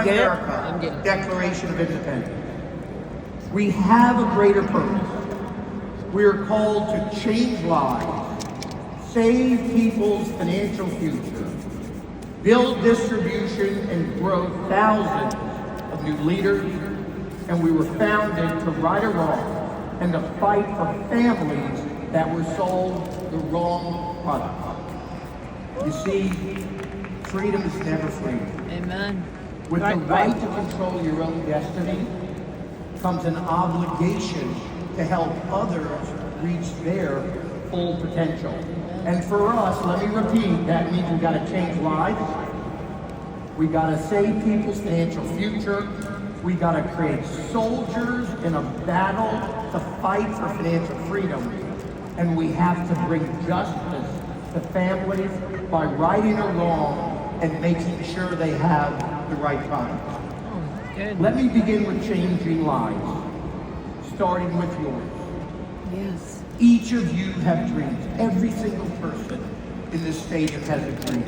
Primerica Declaration of Independence. We have a greater purpose. We are called to change lives, save people's financial future, build distribution and grow thousands of new leaders, and we were founded to right a wrong and to fight for families that were sold the wrong product. You see, freedom is never free. Amen. With the right to control your own destiny comes an obligation to help others reach their full potential. And for us, let me repeat, that means we've got to change lives. We got to save people's financial future. We got to create soldiers in a battle to fight for financial freedom. And we have to bring justice to families by righting a wrong and making sure they have the right product. Let me begin with changing lives, starting with yours. Yes. Each of you have dreams. Every single person in this stadium has a dream.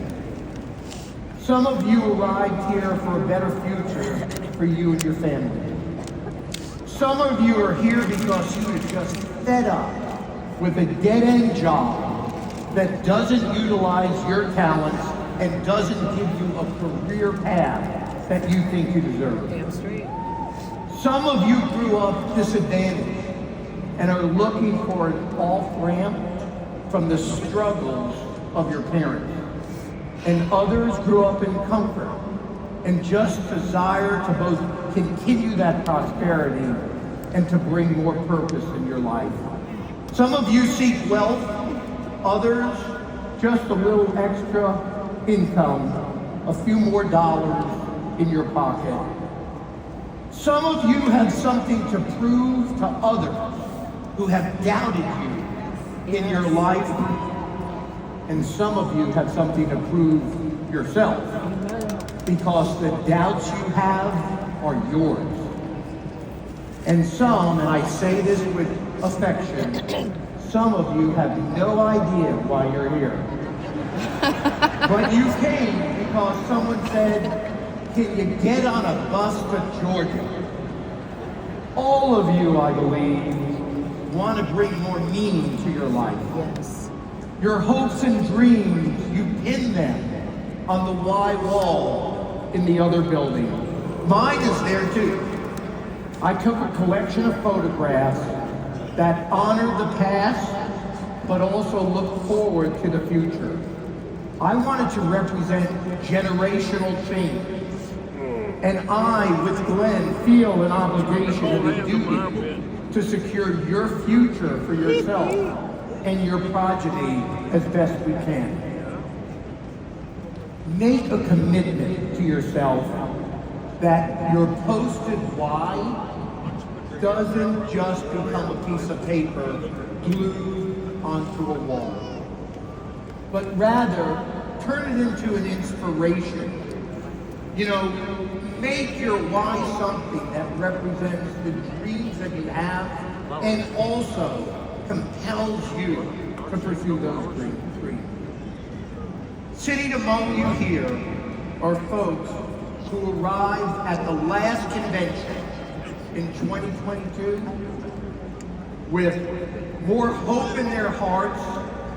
Some of you arrived here for a better future for you and your family. Some of you are here because you are just fed up with a dead-end job that doesn't utilize your talents and doesn't give you a career path that you think you deserve. Damn straight. Some of you grew up disadvantaged and are looking for an off-ramp from the struggles of your parents. And others grew up in comfort and just desire to both continue that prosperity and to bring more purpose in your life. Some of you seek wealth, others just a little extra income, a few more dollars in your pocket. Some of you have something to prove to others who have doubted you in your life, and some of you have something to prove yourself because the doubts you have are yours. And some, and I say this with affection, some of you have no idea why you're here. But you came because someone said, can you get on a bus to Georgia? All of you, I believe, want to bring more meaning to your life. Yes. Your hopes and dreams, you pin them on the Y wall in the other building. Mine is there too. I took a collection of photographs that honor the past, but also look forward to the future. I wanted to represent generational change. And I, with Glenn, feel an obligation and a duty to secure your future for yourself and your progeny as best we can. Make a commitment to yourself that your posted why doesn't just become a piece of paper glued onto a wall, but rather turn it into an inspiration. You know, make your why something that represents the dreams that you have and also compels you to pursue those dreams. Sitting among you here are folks who arrived at the last convention in 2022 with more hope in their hearts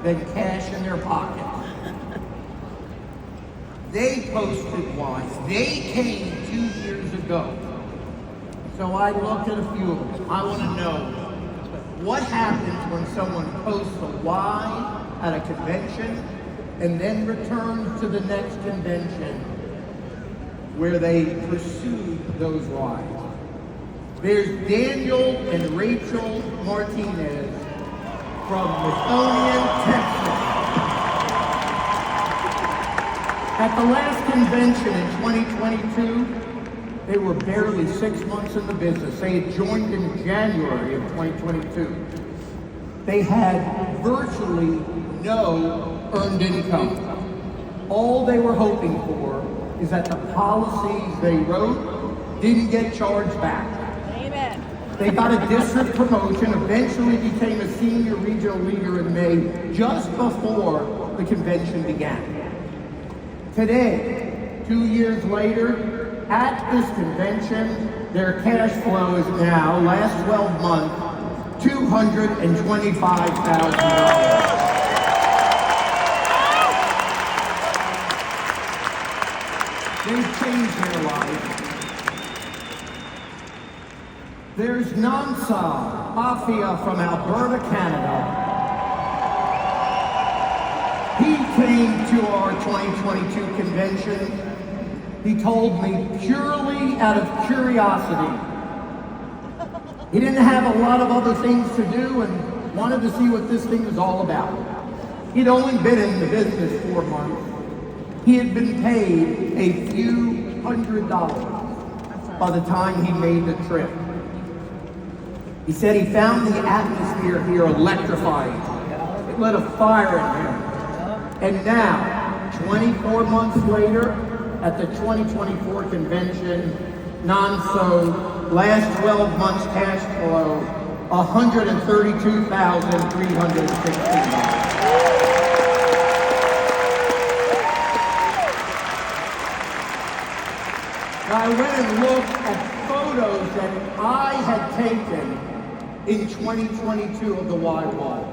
than cash in their pockets. They posted why. They came 2 years ago. So I looked at a few of them. I want to know what happens when someone posts a why at a convention and then returns to the next convention where they pursued those whys. There's Daniel and Rachel Martinez from Methonian, Texas. At the last convention in 2022, they were barely 6 months in the business. They had joined in January of 2022. They had virtually no earned income. All they were hoping for is that the policies they wrote didn't get charged back. Amen. They got a district promotion, eventually became a senior regional leader in May, just before the convention began. Today, 2 years later, At this convention, their cash flow is now, last 12 months, $225,000. They've changed their life. There's Nansa Afia from Alberta, Canada. He came to our 2022 convention. He told me purely out of curiosity. He didn't have a lot of other things to do and wanted to see what this thing was all about. He'd only been in the business 4 months. He had been paid a few $100s by the time he made the trip. He said he found the atmosphere here electrifying. It lit a fire in him. And now, 24 months later, at the 2024 convention, Nanso, last 12 months cash flow, $132,316. I went and looked at photos that I had taken in 2022 of the Y Wall.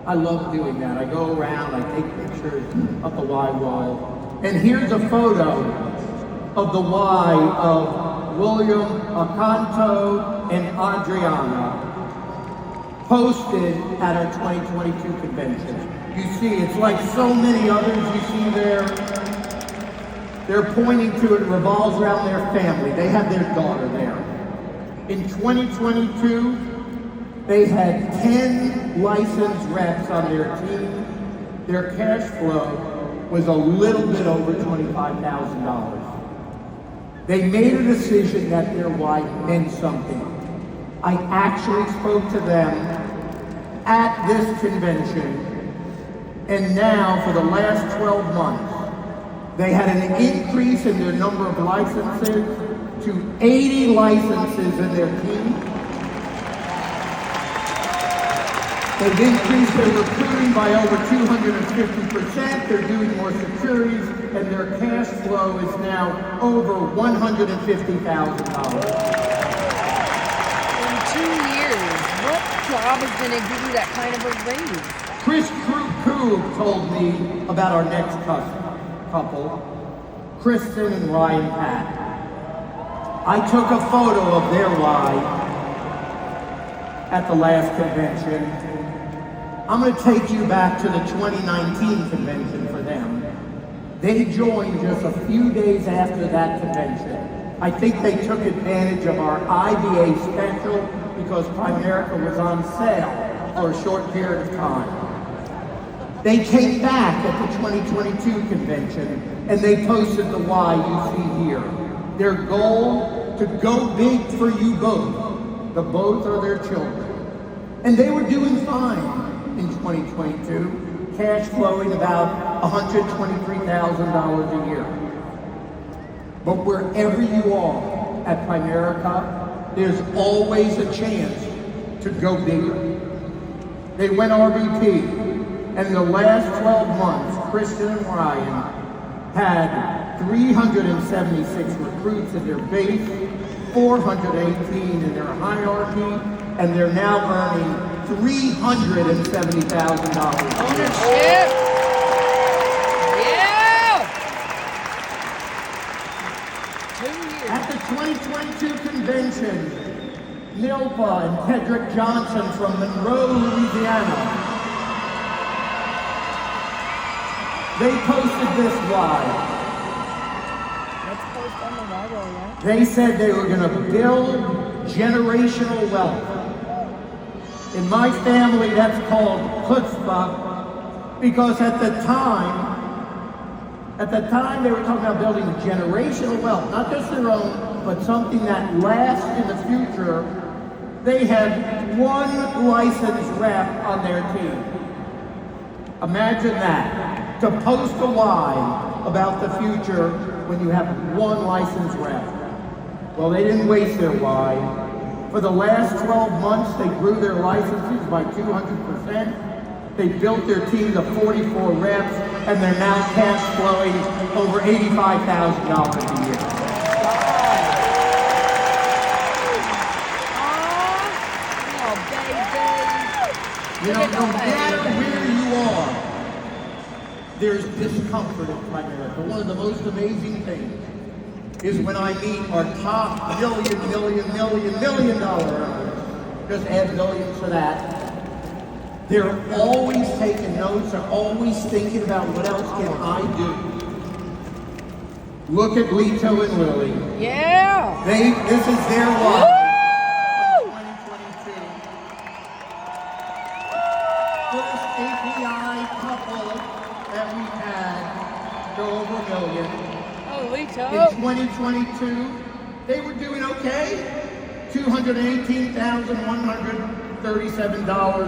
I love doing that. I go around, I take pictures of the Y Wall. And here's a photo of the Y of William Acanto and Adriana, posted at our 2022 convention. You see, it's like so many others you see there. They're pointing to it, revolves around their family. They have their daughter there. In 2022, they had 10 licensed reps on their team. Their cash flow was a little bit over $25,000. They made a decision that their wife meant something. I actually spoke to them at this convention, and now for the last 12 months, they had an increase in their number of licenses to 80 licenses in their team. They've increased their recruiting by over 250%. They're doing more securities, and their cash flow is now over $150,000. In 2 years, what job is going to give you that kind of a raise? Chris Krug told me about our next couple, Kristen and Ryan Pat. I took a photo of their wife at the last convention. I'm going to take you back to the 2019 convention for them. They joined just a few days after that convention. I think they took advantage of our IBA special because Primerica was on sale for a short period of time. They came back at the 2022 convention and they posted the Y you see here. Their goal, to go big for you both. The both are their children. And they were doing fine in 2022, cash flowing about $123,000 a year. But wherever you are at Primerica, there's always a chance to go bigger. They went RVP, and in the last 12 months, Kristen and Ryan had 376 recruits in their base, 418 in their hierarchy, and they're now earning $370,000. Ownership! Yeah! 2 years. At the 2022 convention, Nilpa and Tedrick Johnson from Monroe, Louisiana, they posted this live. Let's post on the Bible, yeah? They said they were going to build generational wealth. In my family, that's called chutzpah, because at the time they were talking about building generational wealth, not just their own, but something that lasts in the future. They had one licensed rep on their team. Imagine that, to post a lie about the future when you have one licensed rep. Well, they didn't waste their lie. For the last 12 months, they grew their licenses by 200%. They built their team to 44 reps, and they're now cash flowing over $85,000 a year. no matter where you are, there's discomfort in Primerica. One of the most amazing things is when I meet our top million dollar earners, just add millions to that. They're always taking notes, they're always thinking about what else can I do. Look at Lito and Lily. Yeah. This is their why. 2022. First API couple that we had go over $1 million. Oh, Lito. In 2022, they were doing okay. $218,137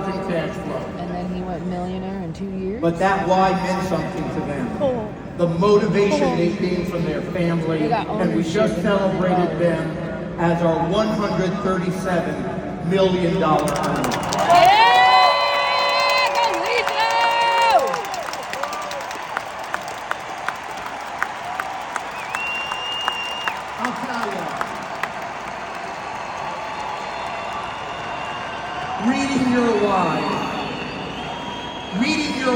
in cash flow. And then he went millionaire in 2 years. But that why meant something to them. The motivation they gained from their family, and we just celebrated them as our $137 million earner. Yeah! Go Lito! I'll tell you, reading your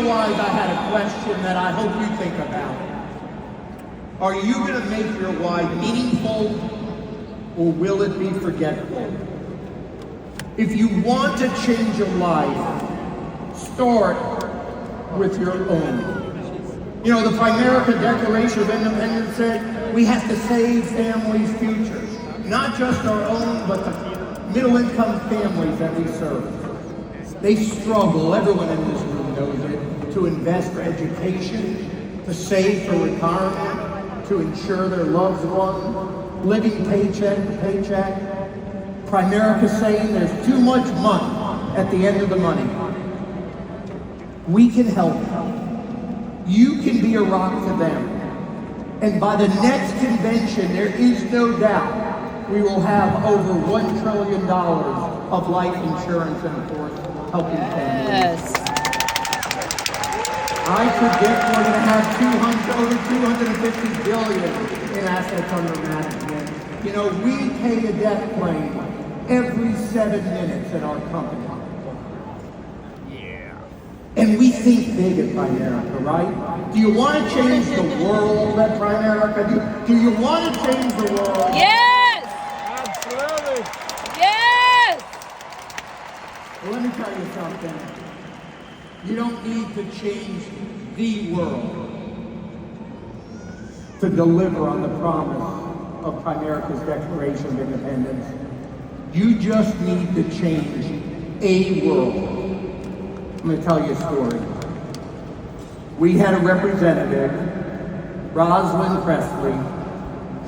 whys, I had a question that I hope you think about. Are you going to make your why meaningful, or will it be forgetful? If you want to change your life, start with your own. You know, the Primerica Declaration of Independence said we have to save families' futures, not just our own, but the middle-income families that we serve. They struggle, everyone in this room knows it, to invest for education, to save for retirement, to insure their loved one, living paycheck to paycheck. Primerica's saying there's too much money at the end of the money. We can help them. You can be a rock to them. And by the next convention, there is no doubt we will have over $1 trillion of life insurance in force helping families. Yes. I predict we're going to have over 250 billion in assets under management. You know, we pay a death claim every 7 minutes in our company. Yeah. And we think big at Primerica, right? Do you want to change the world at Primerica? Do you want to change the world? Yes! Absolutely. Yes! Well, let me tell you something. You don't need to change the world to deliver on the promise of Primerica's Declaration of Independence. You just need to change a world. I'm going to tell you a story. We had a representative, Rosalind Presley.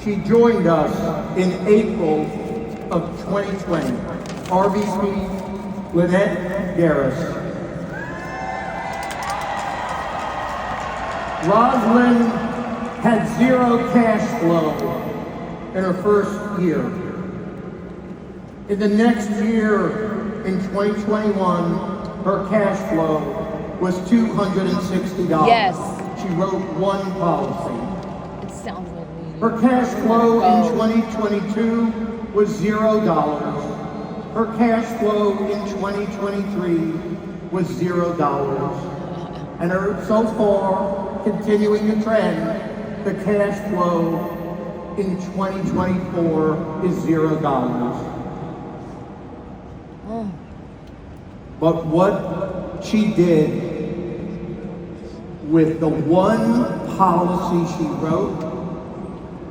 She joined us in April of 2020. RVP Lynette Garris. Rosalind had zero cash flow in her first year. In the next year, in 2021, her cash flow was $260. Yes. She wrote one policy. It sounds like me. Her cash flow in 2022 was $0. Her cash flow in 2023 was $0. And so far, continuing the trend, the cash flow in 2024 is $0. Oh. But what she did with the one policy she wrote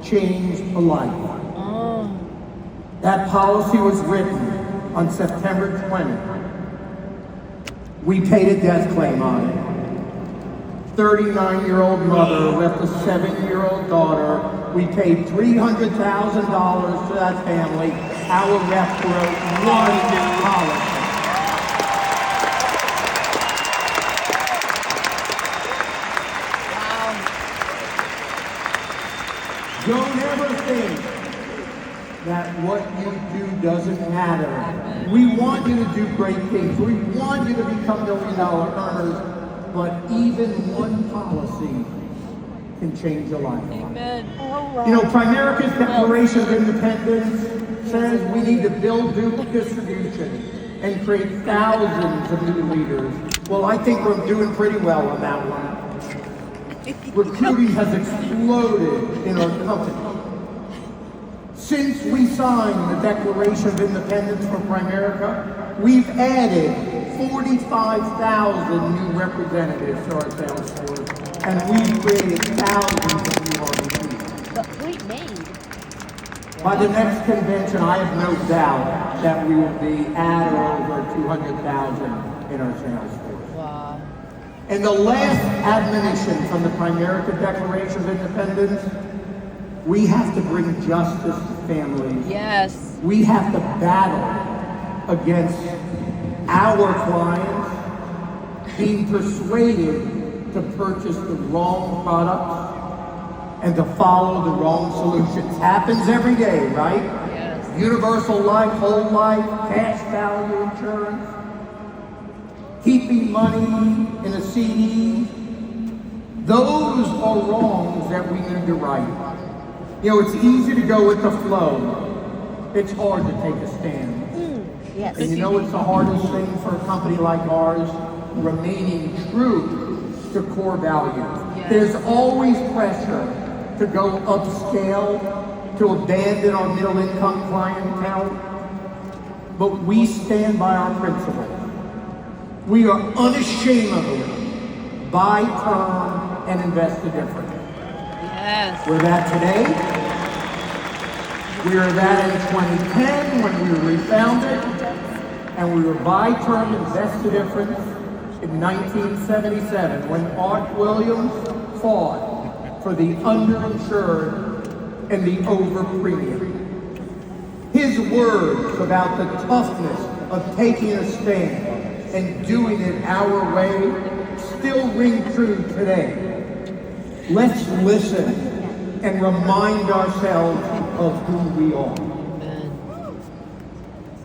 changed a life. Oh. That policy was written on September 20th. We paid a death claim on it. 39-year-old mother left a 7-year-old daughter. We paid $300,000 to that family. Our rep wrote one policy. Don't ever think that what you do doesn't matter. We want you to do great things. We want you to become million-dollar earners, but even one policy can change your life. Amen. You know, Primerica's Declaration of Independence says we need to build distribution. and create thousands of new leaders. Well, I think we're doing pretty well on that one. Recruiting has exploded in our company. Since we signed the Declaration of Independence for Primerica, we've added 45,000 new representatives to our sales force, and we've created thousands of new RVPs. The point made. By the next convention, I have no doubt that we will be at or over 200,000 in our sales force. Wow. And the last admonition from the Primerica Declaration of Independence, we have to bring justice to families. Yes. We have to battle against our clients being persuaded to purchase the wrong products and to follow the wrong solutions. Happens every day, right? Yes. Universal life, whole life, cash value insurance, keeping money in a CD. Those are wrongs that we need to right. You know, it's easy to go with the flow. It's hard to take a stand. Yes. And you know what's the hardest thing for a company like ours? Remaining true to core values. Yes. There's always pressure to go upscale, to abandon our middle income clientele. But we stand by our principles. We are unashamedly buy term and invest the difference. Yes. We're that today. We were that in 2010 when we were refounded. And we were buy term, invest the difference in 1977 when Art Williams fought for the underinsured and the over-premium. His words about the toughness of taking a stand and doing it our way still ring true today. Let's listen and remind ourselves of who we are.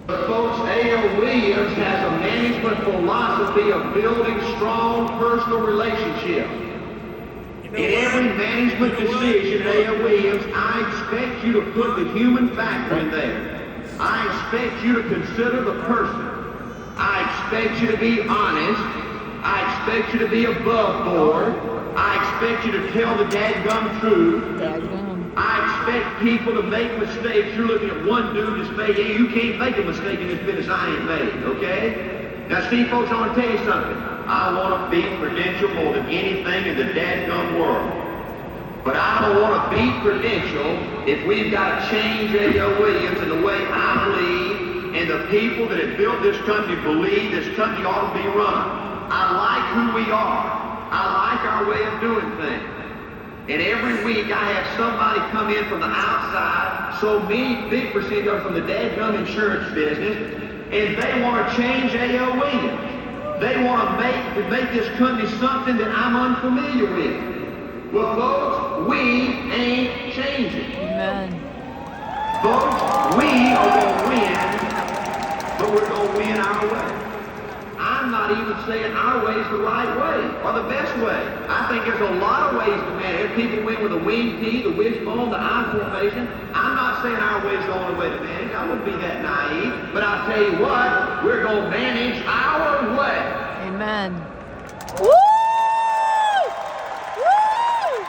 Folks, A.O. Williams has a management philosophy of building strong personal relationships. In every management decision, A.O. Williams, I expect you to put the human factor in there. I expect you to consider the person. I expect you to be honest. I expect you to be above board. I expect you to tell the dadgum truth. I expect people to make mistakes. You're looking at one dude that's made, hey, you can't make a mistake in this business I ain't made, okay? Now, see, folks, I want to tell you something. I want to beat Prudential more than anything in the dadgum world. But I don't want to beat Prudential if we've got to change A.O. Williams in the way I believe and the people that have built this country believe this country ought to be run. I like who we are. I like our way of doing things. And every week I have somebody come in from the outside, so many big percentage are from the dadgum insurance business, and they want to change A.O. Williams. They want to make this company something that I'm unfamiliar with. Well, folks, we ain't changing. Amen. Folks, we are going to win, but we're going to win our way. I'm not even saying our way is the right way or the best way. I think there's a lot of ways to manage. People win with a wing T, the wishbone, the I formation. I'm not saying our way is the only way to manage. I wouldn't be that naive. But I'll tell you what, we're going to manage our way. Amen. Woo! Woo!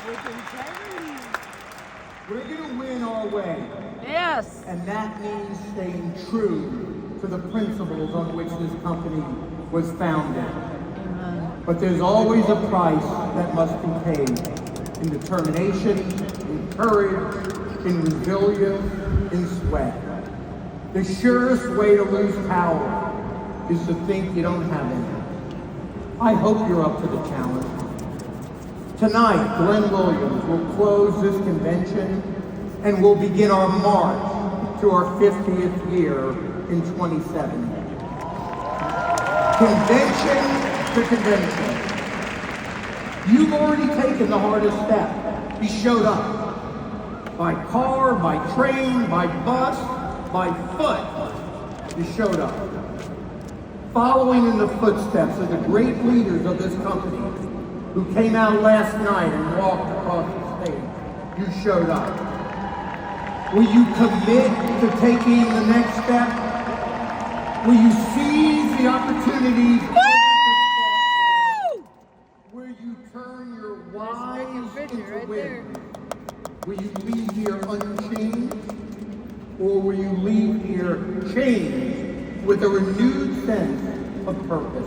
With integrity. We're going to win our way. Yes. And that means staying true to the principles on which this company was founded. Amen. But there's always a price that must be paid in determination, in courage, in resilience, in sweat. The surest way to lose power is to think you don't have any. I hope you're up to the challenge. Tonight, Glenn Williams will close this convention and we'll begin our march to our 50th year in 2070. Convention to convention. You've already taken the hardest step. You showed up. By car, by train, by bus, by foot. You showed up. Following in the footsteps of the great leaders of this company who came out last night and walked across the stage. You showed up. Will you commit to taking the next step? Will you seize the opportunities? Will you turn your whys into wins? Will you leave here unchanged? Or will you leave here changed with a renewed sense of purpose?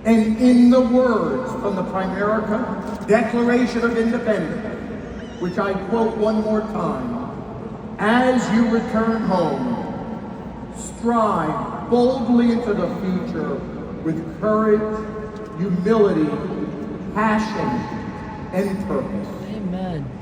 And in the words from the Primerica Declaration of Independence, which I quote one more time, as you return home, strive boldly into the future with courage, humility, passion, and purpose. Amen.